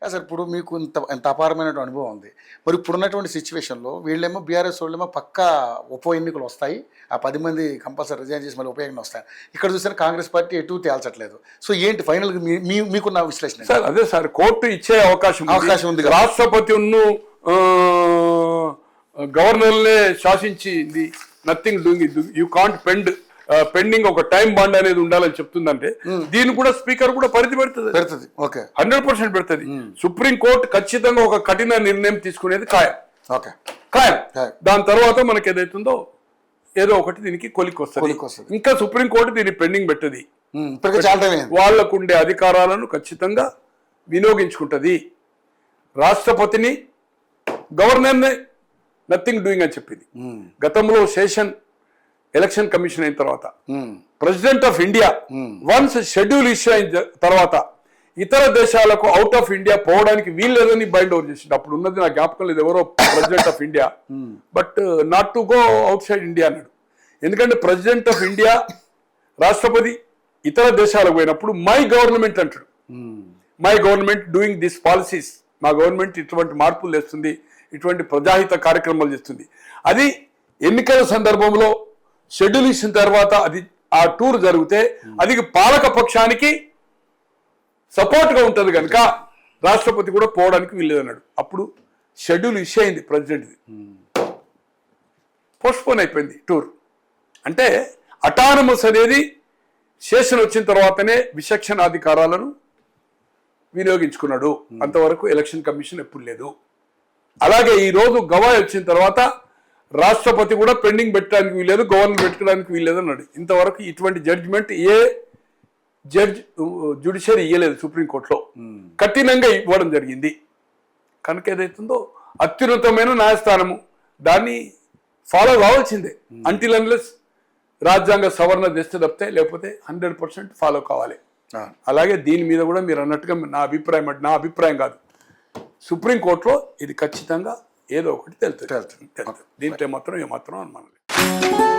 Sir ఇప్పుడు మీకు ఇంత అపారమైనటువంటి అనుభవం ఉంది. మరి ఇప్పుడున్నటువంటి సిచ్యువేషన్లో వీళ్ళేమో బీఆర్ఎస్ వాళ్ళేమో పక్కా ఉప ఎన్నికలు వస్తాయి, ఆ 10 మంది కంపల్సరీ రిజైన్ చేసి మళ్ళీ ఉప ఎన్నికలు వస్తాయి. ఇక్కడ చూస్తే కాంగ్రెస్ పార్టీ ఎటు తేల్చట్లేదు. సో ఏంటి ఫైనల్గా మీకున్న విశ్లేషణ? సార్ అదే సార్, కోర్టు ఇచ్చే అవకాశం ఉంది. రాష్ట్రపతి గవర్నర్లే శాసించింది, nothing doing, you can't pending ఒక టైం బాండ్ అనేది ఉండాలని చెప్తుందంటే దీన్ని కూడా స్పీకర్ కూడా పరిధి పెడుతుంది. 100% పెడుతుంది. సుప్రీం కోర్టు ఖచ్చితంగా ఒక కఠిన నిర్ణయం తీసుకునేది ఖాయం. దాని తర్వాత మనకి ఏదైతుందో ఏదో ఒకటి దీనికి కొలికి వస్తుంది. ఇంకా సుప్రీం కోర్టు దీన్ని పెండింగ్ పెట్టది. వాళ్లకు ఉండే అధికారాలను ఖచ్చితంగా వినియోగించుకుంటది. రాష్ట్రపతిని గవర్నర్ని నథింగ్ డూయింగ్ అని చెప్పింది. గతంలో ఎలక్షన్ కమిషన్ అయిన తర్వాత president of India once schedule issue అయిన తర్వాత ఇతర దేశాలకు అవుట్ ఆఫ్ ఇండియా పోవడానికి వీల్లేదని బైండ్ ఓవర్ చేసిండు. అప్పుడు ఉన్నది నా జ్ఞాపకం లేదు ఎవరో president of India, but not to go out side India అన్నాడు. ఎందుకంటే ప్రెసిడెంట్ ఆఫ్ ఇండియా రాష్ట్రపతి ఇతర దేశాలకు పోయినప్పుడు మై గవర్నమెంట్ అంటాడు. My government doing this policies, మా గవర్నమెంట్ ఇటువంటి మార్పులు చేస్తుంది, ఇటువంటి ప్రజాహిత కార్యక్రమాలు చేస్తుంది. అది ఎన్నికల సందర్భంలో షెడ్యూల్ ఇచ్చిన తర్వాత అది ఆ టూర్ జరిగితే అది పాలక పక్షానికి సపోర్ట్ గా ఉంటుంది కనుక రాష్ట్రపతి కూడా పోవడానికి వీల్లేదన్నాడు. అప్పుడు షెడ్యూల్ ఇష్యూ అయింది, ప్రెసిడెంట్ది పోస్ట్పోన్ అయిపోయింది టూర్. అంటే అటానమస్ అనేది సెషన్ వచ్చిన తర్వాతనే విచక్షణాధికారాలను వినియోగించుకున్నాడు. అంతవరకు ఎలక్షన్ కమిషన్ ఎప్పుడు లేదు. అలాగే ఈ రోజు గవాయి వచ్చిన తర్వాత రాష్ట్రపతి కూడా పెండింగ్ పెట్టడానికి వీల్లేదు, గవర్నర్ పెట్టుకోవడానికి వీల్లేదు అన్నాడు. ఇంతవరకు ఇటువంటి జడ్జిమెంట్ ఏ జ్యుడిషియరీ ఇవ్వలేదు సుప్రీంకోర్టులో, కఠినంగా ఇవ్వడం జరిగింది. కనుక ఏదైతుందో అత్యున్నతమైన న్యాయస్థానము దాన్ని ఫాలో కావాల్సిందే. అంటిల్ అన్లెస్ రాజ్యాంగ సవరణ తెస్తే తప్పితే, లేకపోతే 100% ఫాలో కావాలి. అలాగే దీని మీద కూడా మీరు అన్నట్టుగా నా అభిప్రాయం కాదు, సుప్రీంకోర్టులో ఇది ఖచ్చితంగా ఏదో ఒకటి తెలుస్తుంది. దీంట్లో ఏమాత్రం అనుమానం లేదు.